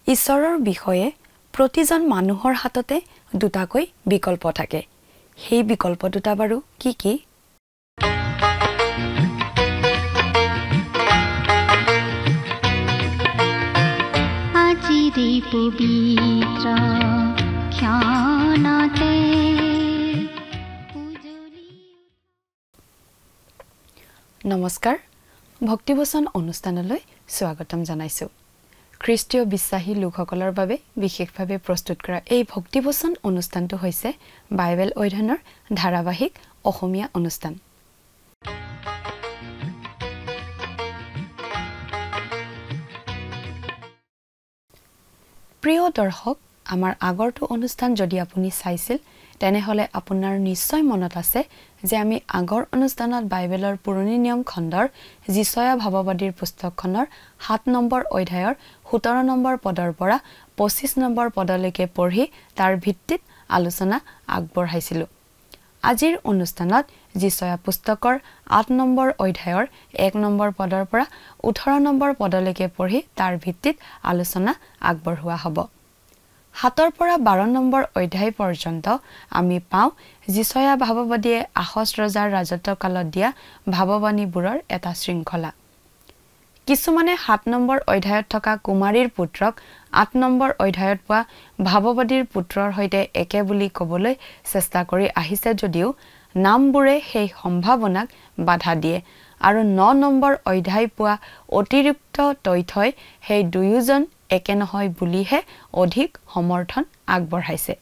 ঈশ্বৰৰ বিষয়ে প্ৰতিজন মানুহৰ হাততে দুটাকৈ বিকল্প থাকে সেই বিকল্প দুটা বাৰু কি কি আজিৰে পবিত্ৰ ক্ষণতে নমস্কাৰ ভক্তিবচন অনুষ্ঠানলৈ স্বাগতম জনাইছো খ্ৰীষ্টীয় বিশ্বাসী লোকসকলৰ বাবে বিশেষভাৱে প্ৰস্তুত কৰা এই ভক্তিবচন অনুষ্ঠানটো হৈছে বাইবেল অধ্যয়নৰ ধাৰাবাহিক অসমীয়া অনুষ্ঠান প্ৰিয় দৰ্শক আমাৰ আগৰটো অনুষ্ঠান যদি আপুনি চাইছিল তেনেহলে আপোনাৰ নিশ্চয় মনত আছে যে আমি আগৰ অনুষ্ঠানত বাইবেলৰ পুৰণি নিয়ম খণ্ডৰ যিছয়া ভাৱবাদীৰ পুস্তকখনৰ 7 নম্বৰ অধ্যায়ৰ 17 নম্বৰ পদৰ পৰা 25 নম্বৰ পদলৈকে পঢ়ি তাৰ ভিত্তিত আলোচনা আগবঢ়াইছিলো আজিৰ অনুষ্ঠানত যিছয়া পুস্তকৰ 8 নম্বৰ অধ্যায়ৰ 1 নম্বৰ পদৰ পৰা 18 নম্বৰ পদলৈকে পঢ়ি তাৰ ভিত্তিত আলোচনা আগবঢ়োৱা হ'ব 7 পৰা 12 নম্বৰ অধ্যায় পৰ্যন্ত আমি পাওঁ যিছয়া ভাৱবাদীয়ে আহছ ৰজাৰ ৰাজত্বকালত দিয়া ভাৱবাণীবোৰৰ এটা শৃংখলা কিছুমানে 7 নম্বৰ অধ্যায়ত থকা কুমাৰীৰ পুত্ৰক 8 নম্বৰ অধ্যায়ত পোৱা ভাৱবাদীৰ পুত্ৰৰ সৈতে একে বুলি ক'বলৈ চেষ্টা কৰি আহিছে যদিও নামবোৰে সেই সম্ভাৱনাক বাধা দিয়ে আৰু 9 নম্বৰ অধ্যায় পোৱা অতিৰিক্ত তথ্যই সেই দুয়োজন একে নহয় বুলিহে অধিক সমৰ্থন আগবঢ়াইছে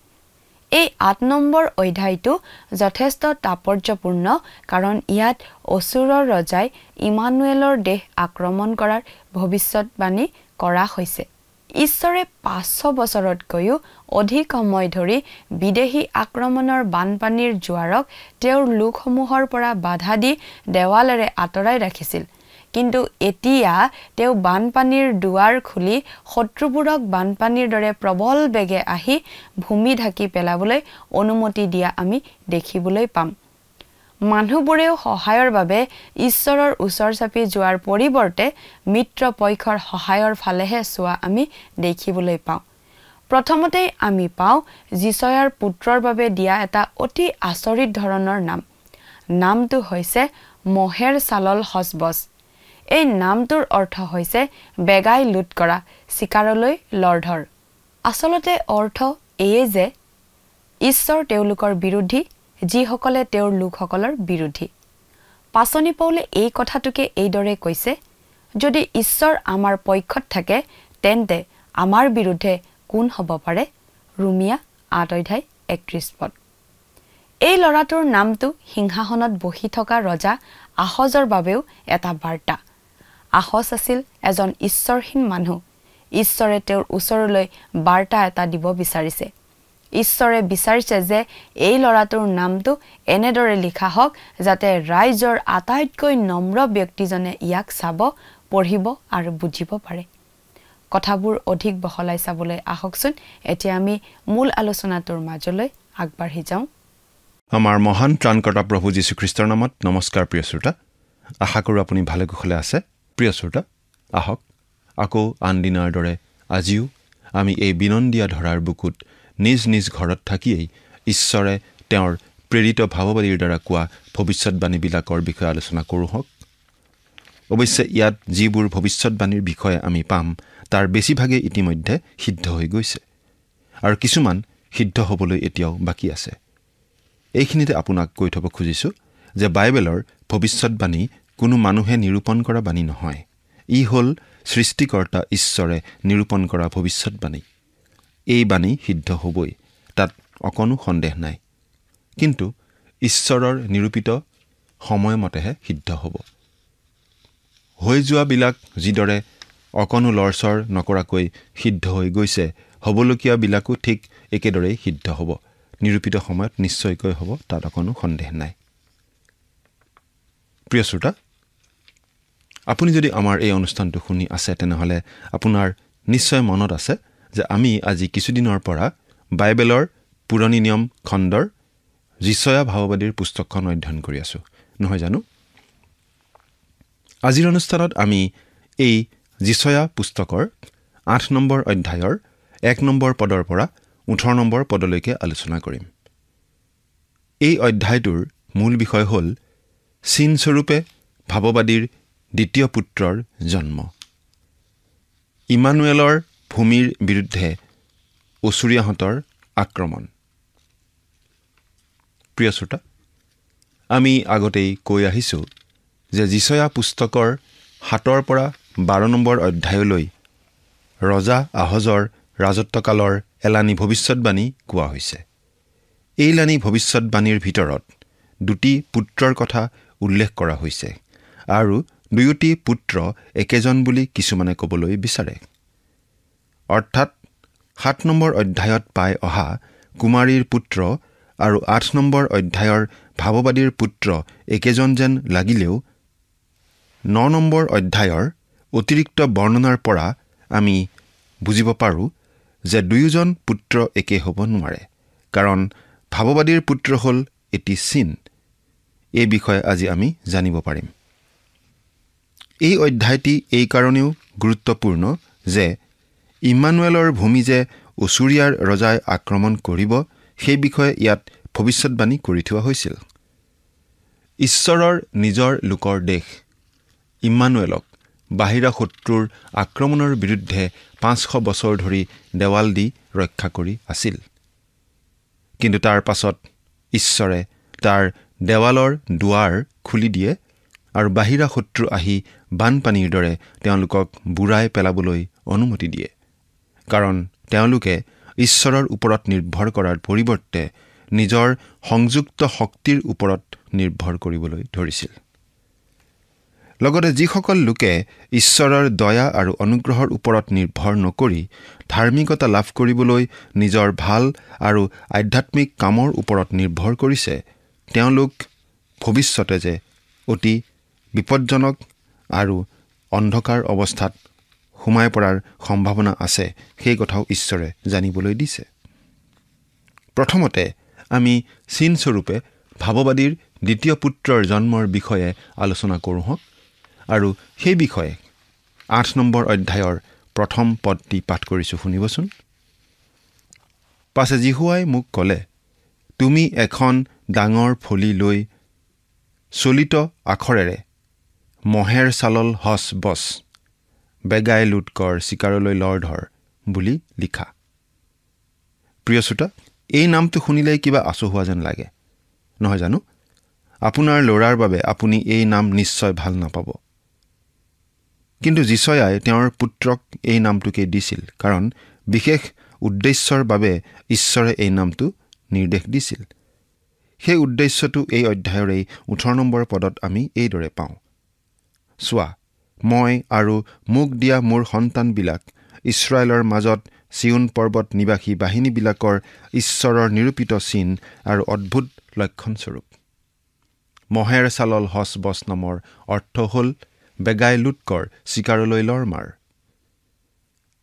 এই 8 নম্বৰ অধ্যায়টো যথেষ্ট তাৎপৰ্যপূৰ্ণ কাৰণ ইয়াত অসুৰৰ ৰজাই ইমানুৱেলৰ দেশ আক্ৰমণ কৰাৰ ভৱিষ্যতবাণী কৰা হৈছে ঈশ্বৰে 500 বছৰতকৈও অধিক সময় ধৰি বিদেশী আক্ৰমণৰ বানপানীৰ জোৱাৰক তেওঁৰ লোকসমূহৰ পৰা বাধা দি দেৱালেৰে আঁতৰাই ৰাখিছিল কিন্তু এতিয়া তেওঁ বানপানীৰ দুৱাৰ খুলি শত্ৰুবোৰক বানপানীৰ দৰে প্ৰবল বেগে আহি ভূমি ঢাকি পেলাবলৈ অনুমতি দিয়া আমি দেখিবলৈ পাম মানুহবোৰেও সহায়ৰ বাবে ঈশ্বৰৰ ওচৰ চাপি যোৱাৰ পৰিৱৰ্তে মিত্ৰপক্ষৰ সহায়ৰ ফালেহে চোৱা আমি দেখিবলৈ পাওঁ প্ৰথমতেই আমি পাওঁ যিছয়াৰ পুত্ৰৰ বাবে দিয়া এটা অতি আচৰিত ধৰণৰ নামটো হৈছে মহেৰ চালল হছবছ এই নামটোৰ অৰ্থ হৈছে বেগাই লুট কৰা চিকাৰলৈ লৰধৰ আচলতে অৰ্থ এই যে ঈশ্বৰ তেওঁলোকৰ বিৰোধী যিসকলে তেওঁৰ লোকসকলৰ বিৰোধী পাচনি পৌলে এই কথাটোকে এইদৰে কৈছে যদি ঈশ্বৰ আমাৰ পক্ষত থাকে তেন্তে আমাৰ বিৰুদ্ধে কোন হ'ব পাৰে ৰোমিয়া 8 অধ্যায় 31 পদ এই ল'ৰাটোৰ নামটো সিংহাসনত বহি থকা ৰজা আহজৰ বাবেও এটা বাৰ্তা আহজ আছিল এজন ঈশ্বৰহীন মানুহ ঈশ্বৰে তেওঁৰ ওচৰলৈ বাৰ্তা এটা দিব বিচাৰিছে ঈশ্বৰে বিচাৰিছে যে এই ল'ৰাটোৰ নামটো এনেদৰে লিখা হওক যাতে ৰাইজৰ আটাইতকৈ নম্ৰ ব্যক্তিজনে ইয়াক চাব পঢ়িব আৰু বুজিব পাৰে কথাবোৰ অধিক বহলাই চাবলৈ আহকচোন এতিয়া আমি মূল আলোচনাটোৰ মাজলৈ আগবাঢ়ি যাওঁ আমাৰ মহান ত্ৰাণকৰ্তা প্ৰভু যীশু খ্ৰীষ্টৰ নামত নমস্কাৰ প্ৰিয় শ্ৰোতা আশা কৰোঁ আপুনি ভালে কুশলে আছে প্ৰিয় শ্ৰোতা আহক আকৌ আন দিনাৰ দৰে আজিও আমি এই বিনন্দীয়া ধৰাৰ বুকুত নিজ নিজ ঘৰত থাকিয়েই ঈশ্বৰে তেওঁৰ প্ৰেৰিত ভাৱবাদীৰ দ্বাৰা কোৱা ভৱিষ্যতবাণীবিলাকৰ বিষয়ে আলোচনা কৰোঁ হওক অৱশ্যে ইয়াত যিবোৰ ভৱিষ্যতবাণীৰ বিষয়ে আমি পাম তাৰ বেছিভাগেই ইতিমধ্যে সিদ্ধ হৈ গৈছে আৰু কিছুমান সিদ্ধ হ'বলৈ এতিয়াও বাকী আছে এইখিনিতে আপোনাক কৈ থ'ব খুজিছোঁ যে বাইবেলৰ ভৱিষ্যতবাণী কোনো মানুহে নিৰূপণ কৰা বাণী নহয় ই হ'ল সৃষ্টিকৰ্তা ঈশ্বৰে নিৰূপণ কৰা ভৱিষ্যতবাণী এই বাণী সিদ্ধ হ'বই তাত অকণো সন্দেহ নাই কিন্তু ঈশ্বৰৰ নিৰূপিত সময়মতেহে সিদ্ধ হ'ব হৈ যোৱাবিলাক যিদৰে অকণো লৰচৰ নকৰাকৈ সিদ্ধ হৈ গৈছে হ'বলগীয়াবিলাকো ঠিক একেদৰেই সিদ্ধ হ'ব নিৰূপিত সময়ত নিশ্চয়কৈ হ'ব তাত অকণো সন্দেহ নাই প্ৰিয় শ্ৰোতা আপুনি যদি আমাৰ এই অনুষ্ঠানটো শুনি আছে তেনেহ'লে আপোনাৰ নিশ্চয় মনত আছে যে আমি আজি কিছুদিনৰ পৰা বাইবেলৰ পুৰণি নিয়ম খণ্ডৰ যিছয়া ভাৱবাদীৰ পুস্তকখন অধ্যয়ন কৰি আছোঁ নহয় জানো আজিৰ অনুষ্ঠানত আমি এই যিছয়া পুস্তকৰ 8 নম্বৰ অধ্যায়ৰ 1 নম্বৰ পদৰ পৰা 18 নম্বৰ পদলৈকে আলোচনা কৰিম। এই অধ্যায়টোৰ মূল বিষয় হ'ল চিনস্বৰূপে ভাৱবাদীৰ দ্বিতীয় পুত্ৰৰ জন্ম। ইমানুৱেলৰ ভূমিৰ বিৰুদ্ধে অচুৰীয়াহঁতৰ আক্ৰমণ। প্ৰিয় শ্ৰোতা, আমি আগতেই কৈ আহিছোঁ যে যিচয়া পুস্তকৰ 7 পৰা 12 নম্বৰ অধ্যায়লৈ ৰজা আহজৰ ৰাজত্বকালৰ এলানি ভৱিষ্যৎবাণী কোৱা হৈছে। এইলানি ভৱিষ্যৎবাণীৰ ভিতৰত 2টি পুত্ৰৰ কথা উল্লেখ কৰা হৈছে আৰু 2টি পুত্ৰ একেজন বুলি কিছুমানে ক'বলৈ বিচাৰে। অৰ্থাৎ 7 নম্বৰ অধ্যায়ত পাই অহা কুমাৰীৰ পুত্ৰ আৰু 8 নম্বৰ অধ্যায়ৰ ভাৱবাদীৰ পুত্ৰ একেজন যেন লাগিলেও 9 নম্বৰ অধ্যায়ৰ অতিৰিক্ত বৰ্ণনাৰ পৰা আমি বুজিব পাৰোঁ যে দুয়োজন পুত্ৰ একে হ'ব নোৱাৰে, কাৰণ ভাৱবাদীৰ পুত্ৰ হ'ল এটি চিন। এই বিষয়ে আজি আমি জানিব পাৰিম। এই অধ্যায়টি এই কাৰণেও গুৰুত্বপূৰ্ণ যে ইমানুৱেলৰ ভূমি যে অচুৰীয়াৰ ৰজাই আক্ৰমণ কৰিব সেই বিষয়ে ইয়াত ভৱিষ্যৎবাণী কৰি থোৱা হৈছিল। ঈশ্বৰৰ নিজৰ লোকৰ দেশ ইমানুৱেলক বাহিৰা শত্ৰুৰ আক্ৰমণৰ বিৰুদ্ধে 500 বছৰ ধৰি দেৱাল দি ৰক্ষা কৰি আছিল। কিন্তু তাৰ পাছত ঈশ্বৰে তাৰ দেৱালৰ দুৱাৰ খুলি দিয়ে আৰু বাহিৰা শত্ৰু আহি বানপানীৰ দৰে তেওঁলোকক বুৰাই পেলাবলৈ অনুমতি দিয়ে, কাৰণ তেওঁলোকে ঈশ্বৰৰ ওপৰত নিৰ্ভৰ কৰাৰ পৰিৱৰ্তে নিজৰ সংযুক্ত শক্তিৰ ওপৰত নিৰ্ভৰ কৰিবলৈ ধৰিছিল। লগতে যিসকল লোকে ঈশ্বৰৰ দয়া আৰু অনুগ্ৰহৰ ওপৰত নিৰ্ভৰ নকৰি ধাৰ্মিকতা লাভ কৰিবলৈ নিজৰ ভাল আৰু আধ্যাত্মিক কামৰ ওপৰত নিৰ্ভৰ কৰিছে, তেওঁলোক ভৱিষ্যতে যে অতি বিপদজনক আৰু অন্ধকাৰ অৱস্থাত সোমাই পৰাৰ সম্ভাৱনা আছে সেই কথাও ঈশ্বৰে জানিবলৈ দিছে। প্ৰথমতে আমি চিনস্বৰূপে ভাৱবাদীৰ দ্বিতীয় পুত্ৰৰ জন্মৰ বিষয়ে আলোচনা কৰোঁ হওক, আৰু সেই বিষয়ে 8 নম্বৰ অধ্যায়ৰ প্ৰথম পদটি পাঠ কৰিছোঁ, শুনিবচোন। পাছে জিহুৱাই মোক ক'লে, তুমি এখন ডাঙৰ ফলি লৈ চলিত আখৰেৰে মহেৰ চালল হচ বচ বেগাই লুট কৰ চিকাৰলৈ লৰ ধৰ বুলি লিখা। প্ৰিয় শ্ৰোতা, এই নামটো শুনিলেই কিবা আচহুৱা যেন লাগে, নহয় জানো? আপোনাৰ ল'ৰাৰ বাবে আপুনি এই নাম নিশ্চয় ভাল নাপাব। কিন্তু যিচয়াই তেওঁৰ পুত্ৰক এই নামটোকে দিছিল, কাৰণ বিশেষ উদ্দেশ্যৰ বাবে ঈশ্বৰে এই নামটো নিৰ্দেশ দিছিল। সেই উদ্দেশ্যটো এই অধ্যায়ৰ 18 নম্বৰ পদত আমি এইদৰে পাওঁ। চোৱা, মই আৰু মোক দিয়া মোৰ সন্তানবিলাক ইছৰাইলৰ মাজত চিয়ন পৰ্বত নিবাসী বাহিনীবিলাকৰ ঈশ্বৰৰ নিৰূপিত চিন আৰু অদ্ভুত লক্ষণস্বৰূপ। মহেৰ চালল হচ বচ নামৰ অৰ্থ হ'ল বেগাই লুট কৰ চিকাৰলৈ লৰ মাৰ।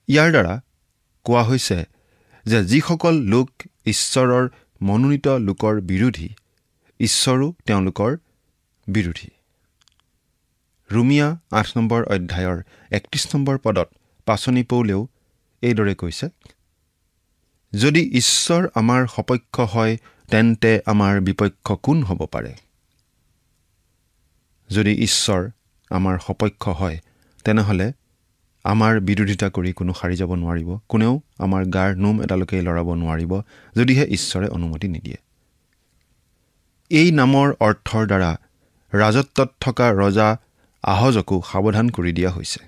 ইয়াৰ দ্বাৰা কোৱা হৈছে যে যিসকল লোক ঈশ্বৰৰ মনোনীত লোকৰ বিৰোধী, ঈশ্বৰো তেওঁলোকৰ বিৰোধী। ৰোমিয়া 8 নম্বৰ অধ্যায়ৰ 31 নম্বৰ পদত পাচনি পৌলেও এইদৰে কৈছে, যদি ঈশ্বৰ আমাৰ সপক্ষ হয় তেন্তে আমাৰ বিপক্ষ কোন হ'ব পাৰে? যদি ঈশ্বৰ আমাৰ সপক্ষ হয় তেনেহ'লে আমাৰ বিৰোধিতা কৰি কোনো সাৰি যাব নোৱাৰিব, কোনেও আমাৰ গাৰ নোম এডালকে লৰাব নোৱাৰিব, যদিহে ঈশ্বৰে অনুমতি নিদিয়ে। এই নামৰ অৰ্থৰ দ্বাৰা ৰাজত্বত থকা ৰজা আহজকো সাৱধান কৰি দিয়া হৈছে,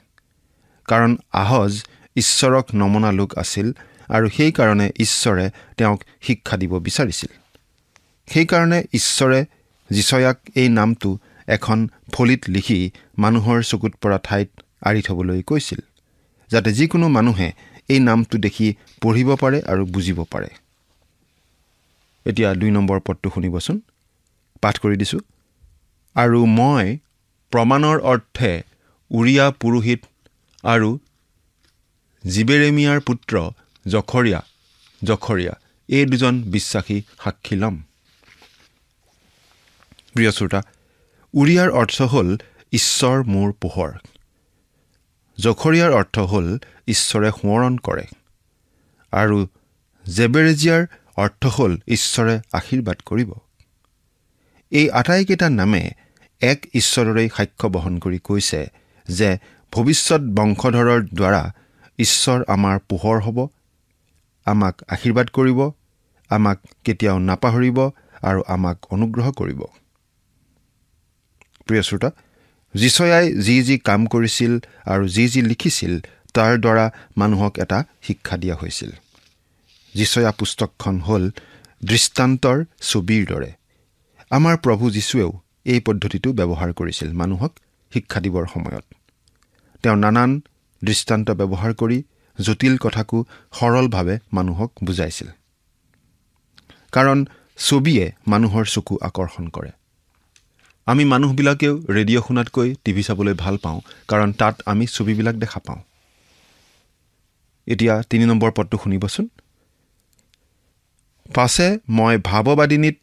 কাৰণ আহজ ঈশ্বৰক নমনা লোক আছিল আৰু সেইকাৰণে ঈশ্বৰে তেওঁক শিক্ষা দিব বিচাৰিছিল। সেইকাৰণে ঈশ্বৰে যিচয়াক এই নামটো এখন ফলিত লিখি মানুহৰ চকুত পৰা ঠাইত আঁৰি থ'বলৈ কৈছিল, যাতে যিকোনো মানুহে এই নামটো দেখি পঢ়িব পাৰে আৰু বুজিব পাৰে। এতিয়া 2 নম্বৰ পদটো শুনিবচোন, পাঠ কৰি দিছোঁ। আৰু মই প্ৰমাণৰ অৰ্থে উৰিয়া পুৰোহিত আৰু জিবেৰেমিয়াৰ পুত্ৰ জখৰীয়া এই দুজন বিশ্বাসী সাক্ষী ল'ম। প্ৰিয় শ্ৰোতা, উৰিয়াৰ অৰ্থ হ'ল ঈশ্বৰ মোৰ পোহৰ। জখৰিয়াৰ অৰ্থ হ'ল ঈশ্বৰে সোঁৱৰণ কৰে আৰু জেবেৰেজিয়াৰ অৰ্থ হ'ল ঈশ্বৰে আশীৰ্বাদ কৰিব। এই আটাইকেইটা নামে এক ঈশ্বৰৰেই সাক্ষ্য বহন কৰি কৈছে যে ভৱিষ্যত বংশধৰৰ দ্বাৰা ঈশ্বৰ আমাৰ পোহৰ হ'ব, আমাক আশীৰ্বাদ কৰিব, আমাক কেতিয়াও নাপাহৰিব আৰু আমাক অনুগ্ৰহ কৰিব। প্ৰিয় শ্ৰোতা, যিচয়াই যি কাম কৰিছিল আৰু যি লিখিছিল তাৰ দ্বাৰা মানুহক এটা শিক্ষা দিয়া হৈছিল। যিচয়া পুস্তকখন হ'ল দৃষ্টান্তৰ ছবিৰ দৰে। আমাৰ প্ৰভু যীশুৱেও এই পদ্ধতিটো ব্যৱহাৰ কৰিছিল মানুহক শিক্ষা দিবৰ সময়ত। তেওঁ নানান দৃষ্টান্ত ব্যৱহাৰ কৰি জটিল কথাকো সৰলভাৱে মানুহক বুজাইছিল। কাৰণ ছবিয়ে মানুহৰ চকু আকৰ্ষণ কৰে। আমি মানুহবিলাকেও ৰেডিঅ' শুনাতকৈ টিভি চাবলৈ ভাল পাওঁ, কাৰণ তাত আমি ছবিবিলাক দেখা পাওঁ। এতিয়া ৩ নম্বৰ পদটো শুনিবচোন। পাছে মই ভাৱবাদিনীত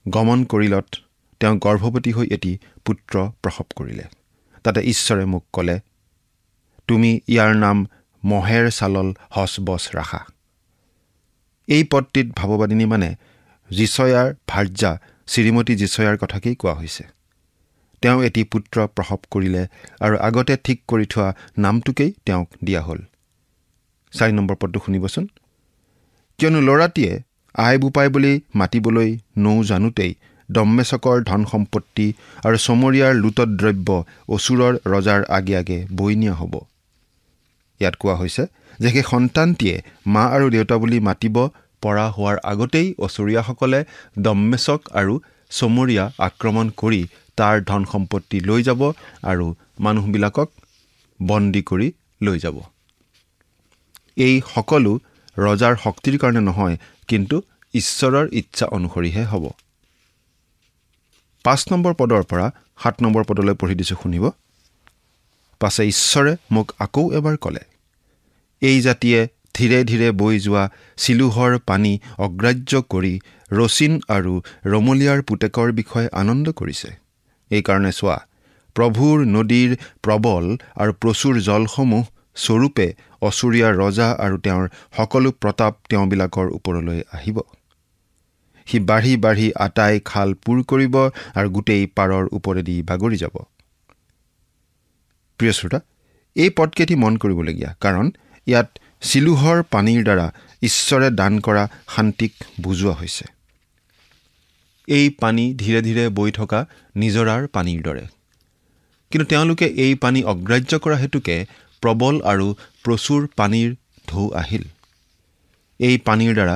গমন কৰিলত তেওঁ গৰ্ভৱতী হৈ এটি পুত্ৰ প্ৰসৱ কৰিলে। তাতে ঈশ্বৰে মোক ক'লে, তুমি ইয়াৰ নাম মহেৰ ছালল হচবচ ৰাখা। এই পদটিত ভাৱবাদিনী মানে যিচয়াৰ ভাৰ্যা শ্ৰীমতী যিচয়াৰ কথাকেই কোৱা হৈছে। তেওঁ এটি পুত্ৰ প্ৰসৱ কৰিলে আৰু আগতে ঠিক কৰি থোৱা নামটোকেই তেওঁক দিয়া হ'ল। ৪ নম্বৰ পদটো শুনিবচোন। কিয়নো ল'ৰাটিয়ে আই বোপাই বুলি মাতিবলৈ জানোতেই দম্মেশকৰ ধন সম্পত্তি আৰু চমৰীয়াৰ লুটদ্ৰব্য অসুৰৰ ৰজাৰ আগে আগে বৈ নিয়া হ'ব। ইয়াত কোৱা হৈছে যে সেই সন্তানটিয়ে মা আৰু দেউতা বুলি মাতিব পৰা হোৱাৰ আগতেই অসুৰীয়াসকলে দম্মেশক আৰু চমৰীয়া আক্ৰমণ কৰি তাৰ ধন সম্পত্তি লৈ যাব আৰু মানুহবিলাকক বন্দী কৰি লৈ যাব। এই সকলো ৰজাৰ শক্তিৰ কাৰণে নহয়, কিন্তু ঈশ্বৰৰ ইচ্ছা অনুসৰিহে হ'ব। ৫ নম্বৰ পদৰ পৰা ৭ নম্বৰ পদলৈ পঢ়ি দিছোঁ, শুনিব। পাছে ঈশ্বৰে মোক আকৌ এবাৰ ক'লে, এই জাতিয়ে ধীৰে ধীৰে বৈ যোৱা চিলোহৰ পানী অগ্ৰাহ্য কৰি ৰচিন আৰু ৰমলীয়াৰ পুতেকৰ বিষয়ে আনন্দ কৰিছে। এইকাৰণে চোৱা, প্ৰভুৰ নদীৰ প্ৰবল আৰু প্ৰচুৰ জলসমূহ স্বৰূপে অসুৰীয়াৰ ৰজা আৰু তেওঁৰ সকলো প্ৰতাপ তেওঁবিলাকৰ ওপৰলৈ আহিব। সি বাঢ়ি বাঢ়ি আটাই খাল পূৰ কৰিব আৰু গোটেই পাৰৰ ওপৰেদি বাগৰি যাব। প্ৰিয় শ্ৰোতা, এই পদকেইটি মন কৰিবলগীয়া, কাৰণ ইয়াত চিলোহৰ পানীৰ দ্বাৰা ঈশ্বৰে দান কৰা শান্তিক বুজোৱা হৈছে। এই পানী ধীৰে ধীৰে বৈ থকা নিজৰাৰ পানীৰ দৰে। কিন্তু তেওঁলোকে এই পানী অগ্ৰাহ্য কৰা হেতুকে প্ৰবল আৰু প্ৰচুৰ পানীৰ ঢৌ আহিল। এই পানীৰ দ্বাৰা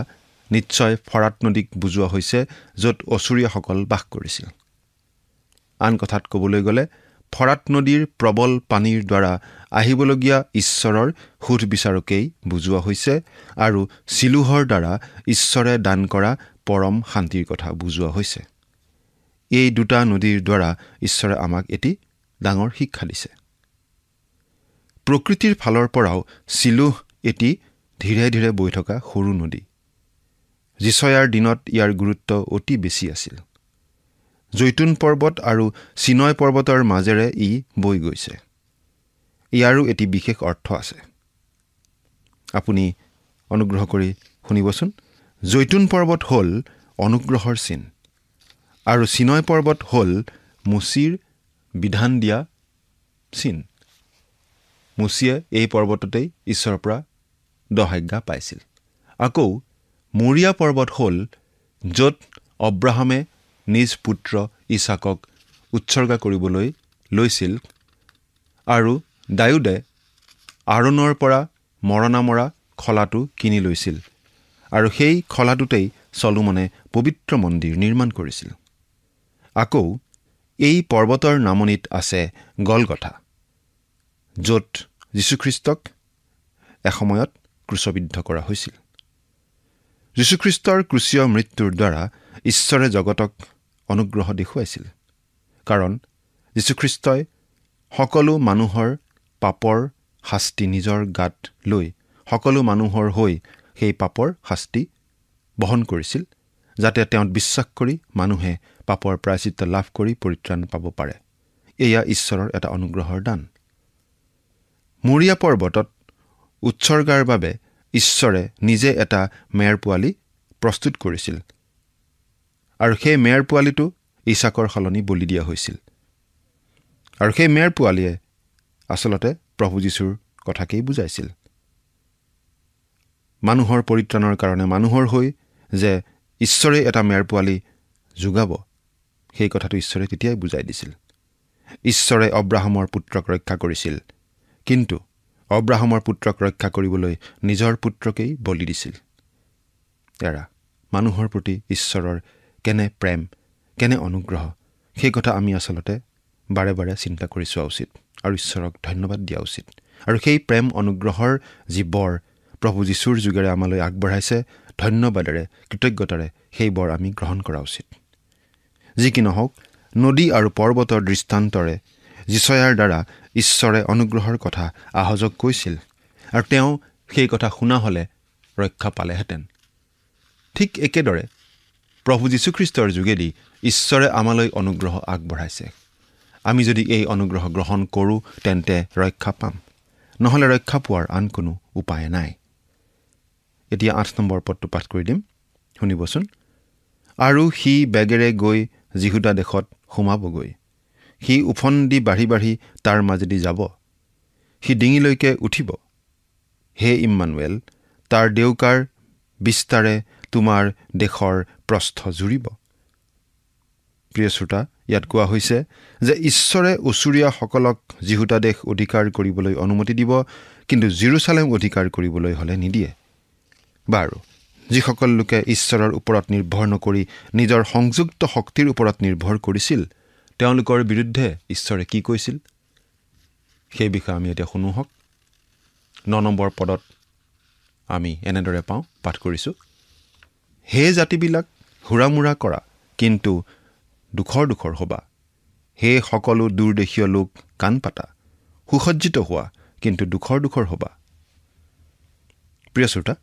নিশ্চয় ফৰাত নদীক বুজোৱা হৈছে, য'ত অসুৰীয়াসকল বাস কৰিছিল। আন কথাত ক'বলৈ গ'লে ফৰাত নদীৰ প্ৰবল পানীৰ দ্বাৰা আহিবলগীয়া ঈশ্বৰৰ সুধবিচাৰকেই বুজোৱা হৈছে আৰু চিলোহৰ দ্বাৰা ঈশ্বৰে দান কৰা পৰম শান্তিৰ কথা বুজোৱা হৈছে। এই দুটা নদীৰ দ্বাৰা ঈশ্বৰে আমাক এটি ডাঙৰ শিক্ষা দিছে। প্ৰকৃতিৰ ফালৰ পৰাও চিলোহ এটি ধীৰে ধীৰে বৈ থকা সৰু নদী। যিচয়াৰ দিনত ইয়াৰ গুৰুত্ব অতি বেছি আছিল। জৈতুন পৰ্বত আৰু চিনয় পৰ্বতৰ মাজেৰে ই বৈ গৈছে। ইয়াৰো এটি বিশেষ অৰ্থ আছে। আপুনি অনুগ্ৰহ কৰি শুনিবচোন। জৈতুন পৰ্বত হ'ল অনুগ্ৰহৰ চিন আৰু চিনয় পৰ্বত হ'ল মুচিৰ বিধান দিয়া চিন। মুচিয়ে এই পৰ্বততেই ঈশ্বৰৰ পৰা দহাজ্ঞা পাইছিল। আকৌ মৰিয়া পৰ্বত হ'ল য'ত অব্ৰাহামে নিজ পুত্ৰ ইছাকক উৎসৰ্গা কৰিবলৈ লৈছিল আৰু দাউদে আৰোনৰ পৰা মৰণা মৰা খলাটো কিনি লৈছিল আৰু সেই খলাটোতেই চলোমনে পবিত্ৰ মন্দিৰ নিৰ্মাণ কৰিছিল। আকৌ এই পৰ্বতৰ নামনিত আছে গলগথা, য'ত যীশুখ্ৰীষ্টক এসময়ত ক্ৰুচবিদ্ধ কৰা হৈছিল। যীশুখ্ৰীষ্টৰ ক্ৰুচীয় মৃত্যুৰ দ্বাৰা ঈশ্বৰে জগতক অনুগ্ৰহ দেখুৱাইছিল, কাৰণ যীশুখ্ৰীষ্টই সকলো মানুহৰ পাপৰ শাস্তি নিজৰ গাত লৈ সকলো মানুহৰ হৈ সেই পাপৰ শাস্তি বহন কৰিছিল, যাতে তেওঁত বিশ্বাস কৰি মানুহে পাপৰ প্ৰায়চিত্ত লাভ কৰি পৰিত্ৰাণ পাব পাৰে। এয়া ঈশ্বৰৰ এটা অনুগ্ৰহৰ দান। মৰিয়া পৰ্বতত উৎসৰ্গাৰ বাবে ঈশ্বৰে নিজে এটা মেয়াৰ পোৱালি প্ৰস্তুত কৰিছিল আৰু সেই মেয়াৰ পোৱালিটো ইছাকৰ সলনি বলি দিয়া হৈছিল আৰু সেই মেয়াৰ পোৱালিয়ে আচলতে প্ৰভু যীশুৰ কথাকেই বুজাইছিল মানুহৰ পৰিত্ৰাণৰ কাৰণে মানুহৰ হৈ যে ঈশ্বৰে এটা মেয়াৰ পোৱালি যোগাব সেই কথাটো ঈশ্বৰে তেতিয়াই বুজাই দিছিল ঈশ্বৰে অব্ৰাহামৰ পুত্ৰক ৰক্ষা কৰিছিল কিন্তু অব্ৰাহামৰ পুত্ৰক ৰক্ষা কৰিবলৈ নিজৰ পুত্ৰকেই বলি দিছিল এৰা মানুহৰ প্ৰতি ঈশ্বৰৰ কেনে প্ৰেম কেনে অনুগ্ৰহ সেই কথা আমি আচলতে বাৰে বাৰে চিন্তা কৰি চোৱা উচিত আৰু ঈশ্বৰক ধন্যবাদ দিয়া উচিত আৰু সেই প্ৰেম অনুগ্ৰহৰ যি বৰ প্ৰভু যীশুৰ যোগেৰে আমালৈ আগবঢ়াইছে ধন্যবাদেৰে কৃতজ্ঞতাৰে সেই বৰ আমি গ্ৰহণ কৰা উচিত যি কি নহওক নদী আৰু পৰ্বতৰ দৃষ্টান্তৰে যিচয়াৰ দ্বাৰা ঈশ্বৰে অনুগ্ৰহৰ কথা আহজক কৈছিল আৰু তেওঁ সেই কথা শুনা হ'লে ৰক্ষা পালেহেঁতেন ঠিক একেদৰে প্ৰভু যীশুখ্ৰীষ্টৰ যোগেদি ঈশ্বৰে আমালৈ অনুগ্ৰহ আগবঢ়াইছে আমি যদি এই অনুগ্ৰহ গ্ৰহণ কৰোঁ তেন্তে ৰক্ষা পাম নহ'লে ৰক্ষা পোৱাৰ আন কোনো উপায় নাই এতিয়া 8 নম্বৰ পদটো পাঠ কৰি দিম শুনিবচোন আৰু সি বেগেৰে গৈ যিহুদা দেশত সোমাবগৈ সি উফন্দি বাঢ়ি বাঢ়ি তাৰ মাজেদি যাব সি ডিঙিলৈকে উঠিব হে ইম্মানুৱেল তাৰ দেউকাৰ বিস্তাৰে তোমাৰ দেশৰ প্ৰস্থ জুৰিব প্ৰিয় শ্ৰোতা ইয়াত কোৱা হৈছে যে ঈশ্বৰে ওচৰীয়াসকলক যিহুদা দেশ অধিকাৰ কৰিবলৈ অনুমতি দিব কিন্তু জেৰুজালেম অধিকাৰ কৰিবলৈ হ'লে নিদিয়ে বাৰু যিসকল লোকে ঈশ্বৰৰ ওপৰত নিৰ্ভৰ নকৰি নিজৰ সংযুক্ত শক্তিৰ ওপৰত নিৰ্ভৰ কৰিছিল তেওঁলোকৰ বিৰুদ্ধে ঈশ্বৰে কি কৈছিল সেই বিষয়ে আমি এতিয়া শুনো হওক 9 নম্বৰ পদত আমি এনেদৰে পাওঁ পাঠ কৰিছোঁ হে জাতিবিলাক হুৰামুৰা কৰা কিন্তু দুখৰ হবা হে সকলো দূৰদেশীয় লোক কাণ পাতা সুসজ্জিত হোৱা কিন্তু দুখৰ হবা প্ৰিয় শ্ৰোতা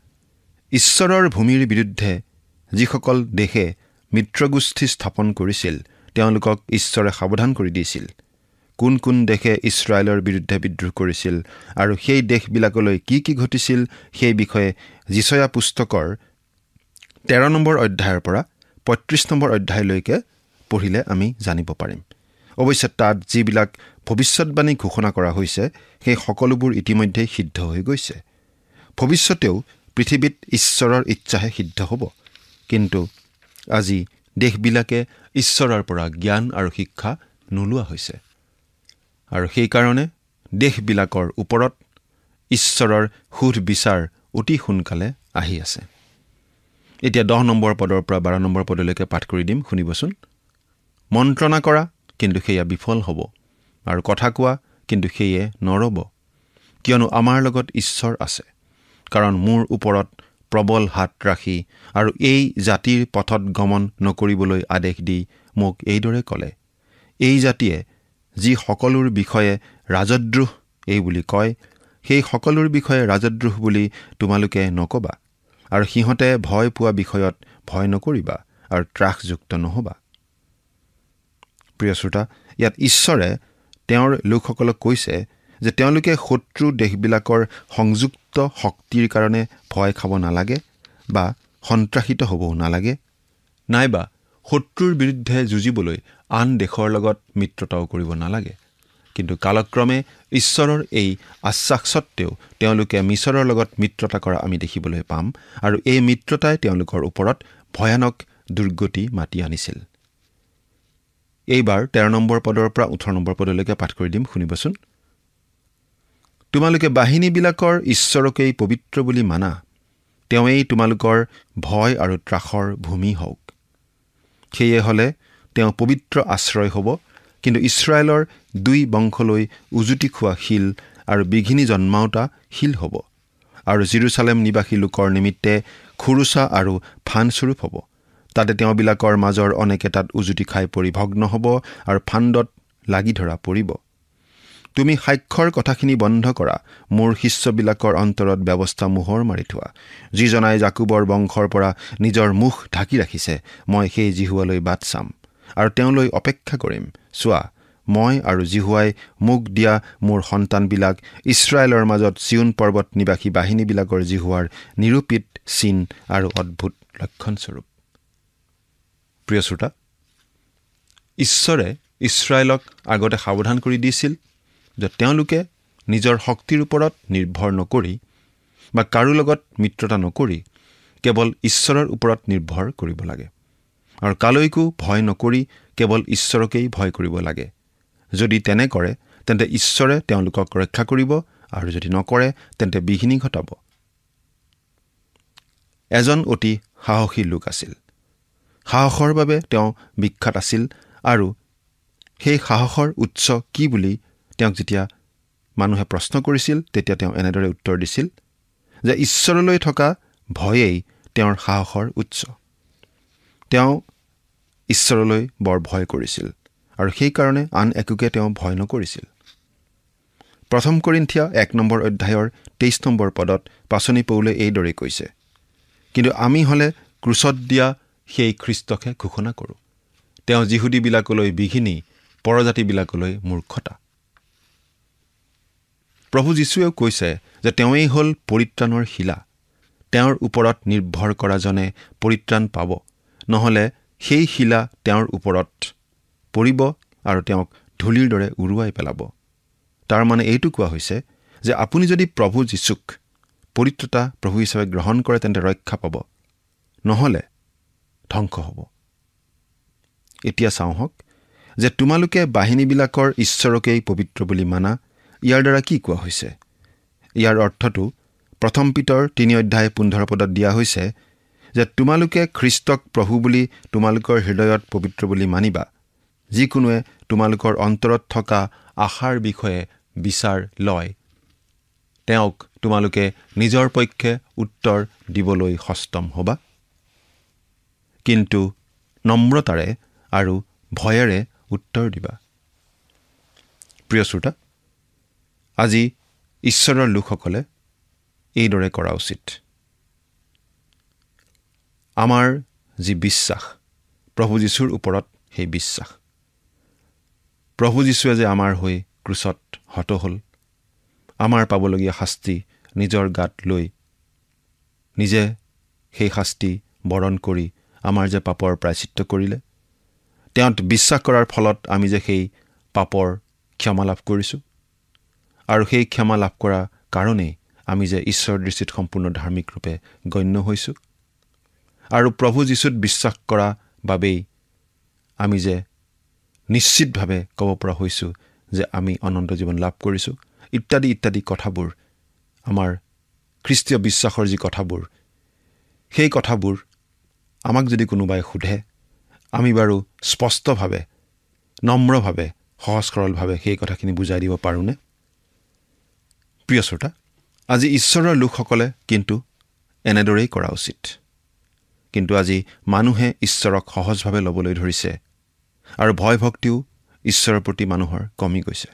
ঈশ্বৰৰ ভূমিৰ বিৰুদ্ধে যিসকল দেশে মিত্ৰগোষ্ঠী স্থাপন কৰিছিল তেওঁলোকক ঈশ্বৰে সাৱধান কৰি দিছিল কোন কোন দেশে ইছৰাইলৰ বিৰুদ্ধে বিদ্ৰোহ কৰিছিল আৰু সেই দেশবিলাকলৈ কি ঘটিছিল সেই বিষয়ে যিচয়া পুস্তকৰ 13 নম্বৰ অধ্যায়ৰ পৰা 35 নম্বৰ অধ্যায়লৈকে পঢ়িলে আমি জানিব পাৰিম অৱশ্যে তাত যিবিলাক ভৱিষ্যৎবাণী ঘোষণা কৰা হৈছে সেই সকলোবোৰ ইতিমধ্যে সিদ্ধ হৈ গৈছে ভৱিষ্যতেও পৃথিৱীত ঈশ্বৰৰ ইচ্ছাহে সিদ্ধ হ'ব কিন্তু আজি দেশবিলাকে ঈশ্বৰৰ পৰা জ্ঞান আৰু শিক্ষা নোলোৱা হৈছে আৰু সেই কাৰণে দেশবিলাকৰ ওপৰত ঈশ্বৰৰ সুধ বিচাৰ অতি সোনকালে আহি আছে এতিয়া 10 নম্বৰ পদৰ পৰা 12 নম্বৰ পদলৈকে পাঠ কৰি দিম শুনিবচোন মন্ত্ৰণা কৰা কিন্তু সেয়া বিফল হ'ব আৰু কথা কোৱা কিন্তু সেয়ে নৰব কিয়নো আমাৰ লগত ঈশ্বৰ আছে কাৰণ মোৰ ওপৰত প্ৰবল হাত ৰাখি আৰু এই জাতিৰ পথত গমন নকৰিবলৈ আদেশ দি মোক এইদৰে ক'লে এই জাতিয়ে যি সকলোৰ বিষয়ে ৰাজদ্ৰোহ এই বুলি কয় সেই সকলোৰ বিষয়ে ৰাজদ্ৰোহ বুলি তোমালোকে নকবা আৰু সিহঁতে ভয় পোৱা বিষয়ত ভয় নকৰিবা আৰু ত্ৰাসযুক্ত নহবা প্ৰিয় শ্ৰোতা ইয়াত ঈশ্বৰে তেওঁৰ লোকসকলক কৈছে যে তেওঁলোকে শত্ৰু দেশবিলাকৰ সংযুক্ত শক্তিৰ কাৰণে ভয় খাব নালাগে বা সন্ত্ৰাসিত হ'বও নালাগে নাইবা শত্ৰুৰ বিৰুদ্ধে যুঁজিবলৈ আন দেশৰ লগত মিত্ৰতাও কৰিব নালাগে কিন্তু কালক্ৰমে ঈশ্বৰৰ এই আশ্বাস সত্ত্বেও তেওঁলোকে মিছৰৰ লগত মিত্ৰতা কৰা আমি দেখিবলৈ পাম আৰু এই মিত্ৰতাই তেওঁলোকৰ ওপৰত ভয়ানক দুৰ্গতি মাতি আনিছিল এইবাৰ 13 নম্বৰ পদৰ পৰা 18 নম্বৰ পদলৈকে পাঠ কৰি দিম শুনিবচোন তোমালোকে বাহিনীবিলাকৰ ঈশ্বৰকেই পবিত্ৰ বুলি মানা তেওঁই তোমালোকৰ ভয় আৰু ত্ৰাসৰ ভূমি হওক সেয়ে হ'লে তেওঁ পবিত্ৰ আশ্ৰয় হ'ব কিন্তু ইছৰাইলৰ 2 বংশলৈ উজুটি খোৱা শিল আৰু বিঘিনি জন্মাওতা শিল হ'ব আৰু জেৰুজালেম নিবাসী লোকৰ নিমিত্তে খুৰুচা আৰু ফানস্বৰূপ হ'ব তাতে তেওঁবিলাকৰ মাজৰ অনেকে তাত উজুটি খাই পৰি ভগ্ন হ'ব আৰু ফাণ্ডত লাগি ধৰা পৰিব তুমি সাক্ষৰ কথাখিনি বন্ধ কৰা মোৰ শিষ্যবিলাকৰ অন্তৰত ব্যৱস্থা মোহৰ মাৰি থোৱা যিজনাই জাকুবৰ বংশৰ পৰা নিজৰ মুখ ঢাকি ৰাখিছে মই সেই জিহুৱালৈ বাট চাম আৰু তেওঁলৈ অপেক্ষা কৰিম চোৱা মই আৰু জিহুৱাই মোক দিয়া মোৰ সন্তানবিলাক ইছৰাইলৰ মাজত চিউন পৰ্বত নিবাসী বাহিনীবিলাকৰ জিহুৱাৰ নিৰূপিত চিন আৰু অদ্ভুত লক্ষণস্বৰূপ। প্ৰিয় শ্ৰোতা, ঈশ্বৰে ইছৰাইলক আগতে সাৱধান কৰি দিছিল যে তেওঁলোকে নিজৰ শক্তিৰ ওপৰত নিৰ্ভৰ নকৰি বা কাৰো লগত মিত্ৰতা নকৰি কেৱল ঈশ্বৰৰ ওপৰত নিৰ্ভৰ কৰিব লাগে আৰু কালৈকো ভয় নকৰি কেৱল ঈশ্বৰকেই ভয় কৰিব লাগে। যদি তেনে কৰে তেন্তে ঈশ্বৰে তেওঁলোকক ৰক্ষা কৰিব আৰু যদি নকৰে তেন্তে বিঘিনি ঘটাব। এজন অতি সাহসী লোক আছিল। সাহসৰ বাবে তেওঁ বিখ্যাত আছিল আৰু সেই সাহসৰ উৎস কি বুলি তেওঁক যেতিয়া মানুহে প্ৰশ্ন কৰিছিল তেতিয়া তেওঁ এনেদৰে উত্তৰ দিছিল যে ঈশ্বৰলৈ থকা ভয়েই তেওঁৰ সাহসৰ উৎস। তেওঁ ঈশ্বৰলৈ বৰ ভয় কৰিছিল আৰু সেইকাৰণে আন একোকে তেওঁ ভয় নকৰিছিল। 1 কৰিন্থিয়া 1 অধ্যায়ৰ 23 পদত পাচনি পৌলে এইদৰে কৈছে, কিন্তু আমি হলে ক্ৰুচত দিয়া সেই খ্ৰীষ্টকহে ঘোষণা কৰোঁ। তেওঁ যিহুদীবিলাকলৈ বিঘিনি, পৰজাতিবিলাকলৈ মূৰ্খতা। প্ৰভু যীশুৱেও কৈছে যে তেওঁৱেই হ'ল পৰিত্ৰাণৰ শিলা। তেওঁৰ ওপৰত নিৰ্ভৰ কৰাজনে পৰিত্ৰাণ পাব, নহ'লে সেই শিলা তেওঁৰ ওপৰত পৰিব আৰু তেওঁক ধূলিৰ দৰে উৰুৱাই পেলাব। তাৰ মানে এইটো কোৱা হৈছে যে আপুনি যদি প্ৰভু যীশুক পৰিত্ৰাতা প্ৰভু হিচাপে গ্ৰহণ কৰে তেন্তে ৰক্ষা পাব, নহ'লে ধ্বংস হ'ব। এতিয়া চাওঁহক যে তোমালোকে বাহিনীবিলাকৰ ঈশ্বৰকেই পবিত্ৰ বুলি মানা, ইয়াৰ দ্বাৰা কি কোৱা হৈছে? ইয়াৰ অৰ্থটো 1 পিতৰ 3 অধ্যায় 15 পদত দিয়া হৈছে যে তোমালোকে খ্ৰীষ্টক প্ৰভু বুলি তোমালোকৰ হৃদয়ত পবিত্ৰ বুলি মানিবা, যিকোনোৱে তোমালোকৰ অন্তৰত থকা আশাৰ বিষয়ে বিচাৰ লয়, তেওঁক তোমালোকে নিজৰ পক্ষে উত্তৰ দিবলৈ সষ্টম হ'বা, কিন্তু নম্ৰতাৰে আৰু ভয়েৰে উত্তৰ দিবা। প্ৰিয় শ্ৰোতা, আজি ঈশ্বৰৰ লোকসকলে এইদৰে কৰা উচিত। আমাৰ যি বিশ্বাস প্ৰভু যীশুৰ ওপৰত, সেই বিশ্বাস প্ৰভু যীশুৱে যে আমাৰ হৈ ক্ৰুচত হত হ'ল, আমাৰ পাবলগীয়া শাস্তি নিজৰ গাত লৈ নিজে সেই শাস্তি বৰণ কৰি আমাৰ যে পাপৰ প্ৰায়চিত্ত কৰিলে, তেওঁত বিশ্বাস কৰাৰ ফলত আমি যে সেই পাপৰ ক্ষমা লাভ কৰিছোঁ আৰু সেই ক্ষমা লাভ কৰা কাৰণেই আমি যে ঈশ্বৰৰ দৃষ্টিত সম্পূৰ্ণ ধাৰ্মিক ৰূপে গণ্য হৈছোঁ আৰু প্ৰভু যীশুত বিশ্বাস কৰা বাবেই আমি যে নিশ্চিতভাৱে ক'ব পৰা হৈছোঁ যে আমি অনন্ত জীৱন লাভ কৰিছোঁ, ইত্যাদি ইত্যাদি কথাবোৰ, আমাৰ খ্ৰীষ্টীয় বিশ্বাসৰ যি কথাবোৰ, সেই কথাবোৰ আমাক যদি কোনোবাই সোধে, আমি বাৰু স্পষ্টভাৱে, নম্ৰভাৱে, সহজ সৰলভাৱে সেই কথাখিনি বুজাই দিব পাৰোঁনে? প্ৰিয় শ্ৰোতা, আজি ঈশ্বৰৰ লোকসকলে কিন্তু এনেদৰেই কৰা উচিত। কিন্তু আজি মানুহে ঈশ্বৰক সহজভাৱে ল'বলৈ ধৰিছে আৰু ভয় ভক্তিও ঈশ্বৰৰ প্ৰতি মানুহৰ কমি গৈছে।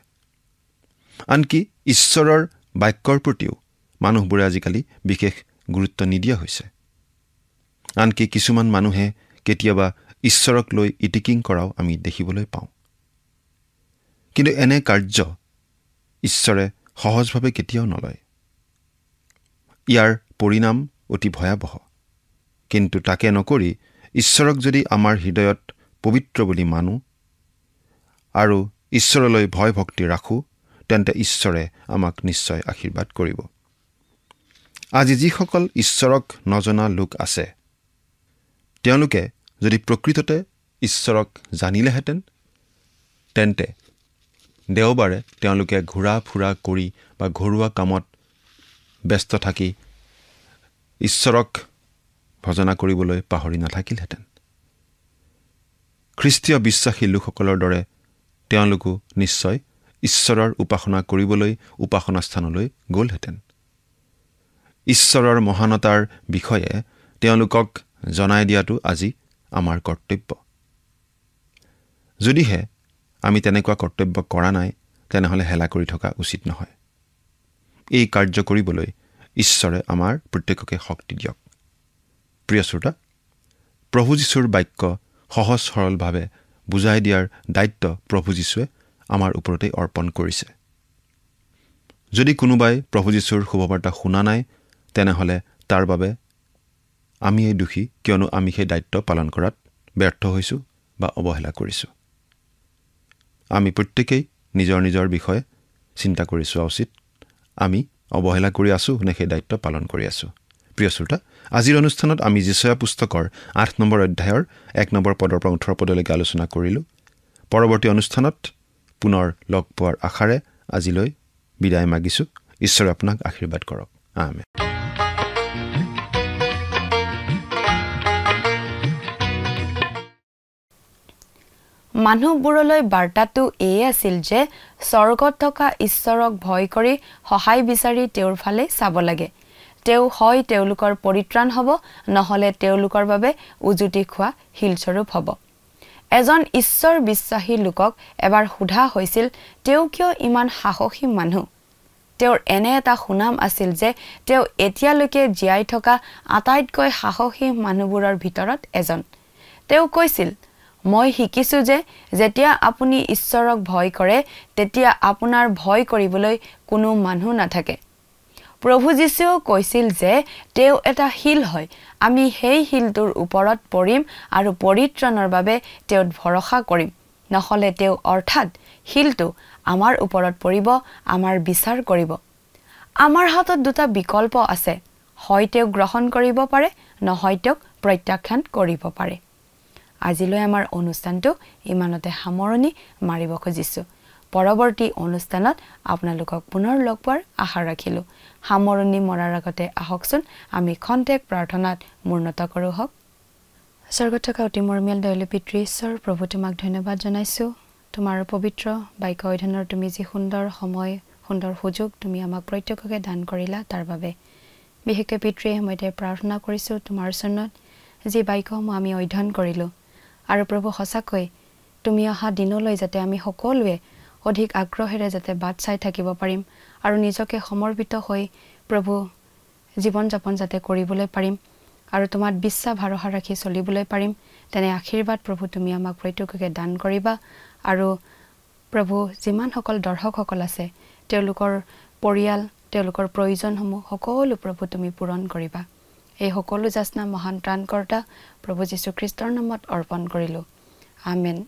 আনকি ঈশ্বৰৰ বাক্যৰ প্ৰতিও মানুহবোৰে আজিকালি বিশেষ গুৰুত্ব নিদিয়া হৈছে। আনকি কিছুমান মানুহে কেতিয়াবা ঈশ্বৰক লৈ ইটিকিং কৰাও আমি দেখিবলৈ পাওঁ। কিন্তু এনে কাৰ্য ঈশ্বৰে সহজভাৱে কেতিয়াও নলয়। ইয়াৰ পৰিণাম অতি ভয়াৱহ। কিন্তু তাকে নকৰি ঈশ্বৰক যদি আমাৰ হৃদয়ত পবিত্ৰ বুলি মানো আৰু ঈশ্বৰলৈ ভয় ভক্তি ৰাখোঁ, তেন্তে ঈশ্বৰে আমাক নিশ্চয় আশীৰ্বাদ কৰিব। আজি যিসকল ঈশ্বৰক নজনা লোক আছে, তেওঁলোকে যদি প্ৰকৃততে ঈশ্বৰক জানিলেহেঁতেন, তেন্তে দেওবাৰে তেওঁলোকে ঘূৰা ফুৰা কৰি বা ঘৰুৱা কামত ব্যস্ত থাকি ঈশ্বৰক ভজনা কৰিবলৈ পাহৰি নাথাকিলহেঁতেন। খ্ৰীষ্টীয় বিশ্বাসী লোকসকলৰ দৰে তেওঁলোকো নিশ্চয় ঈশ্বৰৰ উপাসনা কৰিবলৈ উপাসনা স্থানলৈ গ'লহেঁতেন। ঈশ্বৰৰ মহানতাৰ বিষয়ে তেওঁলোকক জনাই দিয়াটো আজি আমাৰ কৰ্তব্য। যদিহে আমি তেনেকুৱা কৰ্তব্য কৰা নাই, তেনেহ'লে হেলা কৰি থকা উচিত নহয়। এই কাৰ্য কৰিবলৈ ঈশ্বৰে আমাৰ প্ৰত্যেককে শক্তি দিয়ক। প্ৰিয় শ্ৰোতা, প্ৰভু যীশুৰ বাক্য সহজ সৰলভাৱে বুজাই দিয়াৰ দায়িত্ব প্ৰভু যীশুৱে আমাৰ ওপৰতে অৰ্পণ কৰিছে। যদি কোনোবাই প্ৰভু যীশুৰ শুভবাৰ্তা শুনা নাই তেনেহ'লে তাৰ বাবে আমি এই দোষী, কিয়নো আমি সেই দায়িত্ব পালন কৰাত ব্যৰ্থ হৈছোঁ বা অৱহেলা কৰিছোঁ। আমি প্ৰত্যেকেই নিজৰ নিজৰ বিষয়ে চিন্তা কৰি চোৱা উচিত। আমি অৱহেলা কৰি আছোঁ নে সেই দায়িত্ব পালন কৰি আছোঁ? প্ৰিয় শ্ৰোতা, আজিৰ অনুষ্ঠানত আমি যিচয়া পুস্তকৰ 8 নম্বৰ অধ্যায়ৰ 1 নম্বৰ পদৰ পৰা 18 পদলৈকে আলোচনা কৰিলোঁ। পৰৱৰ্তী অনুষ্ঠানত পুনৰ লগ পোৱাৰ আশাৰে আজিলৈ বিদায় মাগিছোঁ। ঈশ্বৰে আপোনাক আশীৰ্বাদ কৰক। আমেন। মানুহবোৰলৈ বাৰ্তাটো এই আছিল যে স্বৰ্গত থকা ঈশ্বৰক ভয় কৰি সহায় বিচাৰি তেওঁৰ ফালে চাব লাগে। তেওঁ হয় তেওঁলোকৰ পৰিত্ৰাণ হ'ব, নহ'লে তেওঁলোকৰ বাবে উজুতি খোৱা শিলস্বৰূপ হ'ব। এজন ঈশ্বৰ বিশ্বাসী লোকক এবাৰ সোধা হৈছিল তেওঁ কিয় ইমান সাহসী মানুহ। তেওঁৰ এনে এটা সুনাম আছিল যে তেওঁ এতিয়ালৈকে জীয়াই থকা আটাইতকৈ সাহসী মানুহবোৰৰ ভিতৰত এজন। তেওঁ কৈছিল, মই শিকিছোঁ যে যেতিয়া আপুনি ঈশ্বৰক ভয় কৰে তেতিয়া আপোনাৰ ভয় কৰিবলৈ কোনো মানুহ নাথাকে। প্ৰভু যীশুৱেও কৈছিল যে তেওঁ এটা শিল হয়, আমি সেই শিলটোৰ ওপৰত পৰিম আৰু পৰিত্ৰাণৰ বাবে তেওঁত ভৰসা কৰিম, নহ'লে তেওঁ অৰ্থাৎ শিলটো আমাৰ ওপৰত পৰিব, আমাৰ বিচাৰ কৰিব। আমাৰ হাতত দুটা বিকল্প আছে, হয় তেওঁক গ্ৰহণ কৰিব পাৰে, নহয় তেওঁক প্ৰত্যাখ্যান কৰিব পাৰে। আজিলৈ আমাৰ অনুষ্ঠানটো ইমানতে সামৰণি মাৰিব খুজিছোঁ। পৰৱৰ্তী অনুষ্ঠানত আপোনালোকক পুনৰ লগ পোৱাৰ আশা ৰাখিলোঁ। সামৰণি মৰাৰ আগতে আহকচোন আমি খন্তেক প্ৰাৰ্থনাত মূৰ্ণত কৰোঁ হওক। স্বৰ্গত থকা অতি মৰমীয়াল দয়ালু পিতৃ ঈশ্বৰ, প্ৰভু তোমাক ধন্যবাদ জনাইছোঁ। তোমাৰ পবিত্ৰ বাক্য অধ্যয়নৰ তুমি যি সুন্দৰ সময়, সুন্দৰ সুযোগ তুমি আমাক প্ৰত্যেককে দান কৰিলা তাৰ বাবে বিশেষকৈ পিতৃয়ে মই প্ৰাৰ্থনা কৰিছোঁ তোমাৰ চৰণত যি বাক্যসমূহ আমি অধ্যয়ন কৰিলোঁ। আৰু প্ৰভু সঁচাকৈ তুমি অহা দিনলৈ যাতে আমি সকলোৱে অধিক আগ্ৰহেৰে যাতে বাট চাই থাকিব পাৰিম আৰু নিজকে সমৰ্পিত হৈ প্ৰভু জীৱন যাপন যাতে কৰিবলৈ পাৰিম আৰু তোমাত বিশ্বাস ভৰসা ৰাখি চলিবলৈ পাৰিম, তেনে আশীৰ্বাদ প্ৰভু তুমি আমাক প্ৰত্যেককে দান কৰিবা। আৰু প্ৰভু যিমানসকল দৰ্শকসকল আছে তেওঁলোকৰ পৰিয়াল, তেওঁলোকৰ প্ৰয়োজনসমূহ সকলো প্ৰভু তুমি পূৰণ কৰিবা। এই সকলো যাচনা মহান ত্ৰাণকৰ্তা প্ৰভু যীশুখ্ৰীষ্টৰ নামত অৰ্পণ কৰিলোঁ। আমেন।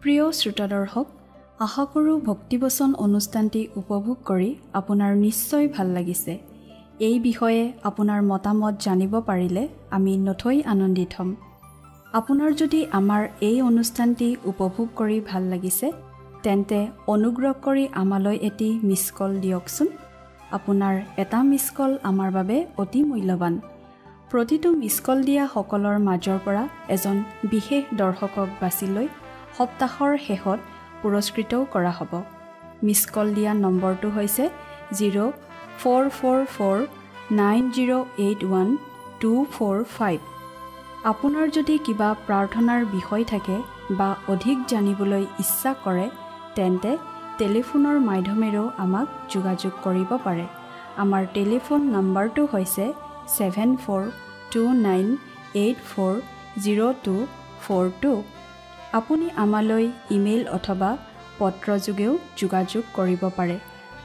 প্ৰিয় শ্ৰোতা দৰ্শক, আশা কৰোঁ ভক্তিবচন অনুষ্ঠানটি উপভোগ কৰি আপোনাৰ নিশ্চয় ভাল লাগিছে। এই বিষয়ে আপোনাৰ মতামত জানিব পাৰিলে আমি নথৈ আনন্দিত হ'ম। আপোনাৰ যদি আমাৰ এই অনুষ্ঠানটি উপভোগ কৰি ভাল লাগিছে তেন্তে অনুগ্ৰহ কৰি আমালৈ এটি মিছ কল দিয়কচোন। আপোনাৰ এটা মিছ কল আমাৰ বাবে অতি মূল্যৱান। প্ৰতিটো মিছ কল দিয়া সকলৰ মাজৰ পৰা এজন বিশেষ দৰ্শকক বাছি লৈ সপ্তাহৰ শেষত পুৰস্কৃতও কৰা হ'ব। মিছ কল দিয়া নম্বৰটো হৈছে 0444908125। আপোনাৰ যদি কিবা প্ৰাৰ্থনাৰ বিষয় থাকে বা অধিক জানিবলৈ ইচ্ছা কৰে তেন্তে টেলিফোনৰ মাধ্যমেৰেও আমাক যোগাযোগ কৰিব পাৰে। আমাৰ টেলিফোন নম্বৰটো হৈছে 7429840242। আপুনি আমালৈ ইমেইল অথবা পত্ৰযোগেও যোগাযোগ কৰিব পাৰে।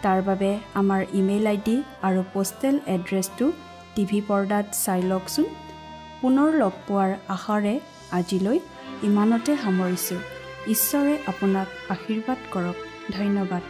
তাৰ বাবে আমাৰ ইমেইল ID আৰু পোষ্টেল এড্ৰেছটো টিভি পৰ্দাত চাই লওকচোন। পুনৰ লগ পোৱাৰ আশাৰে আজিলৈ ইমানতে সামৰিছোঁ। ঈশ্বৰে আপোনাক আশীৰ্বাদ কৰক। ধন্যবাদ।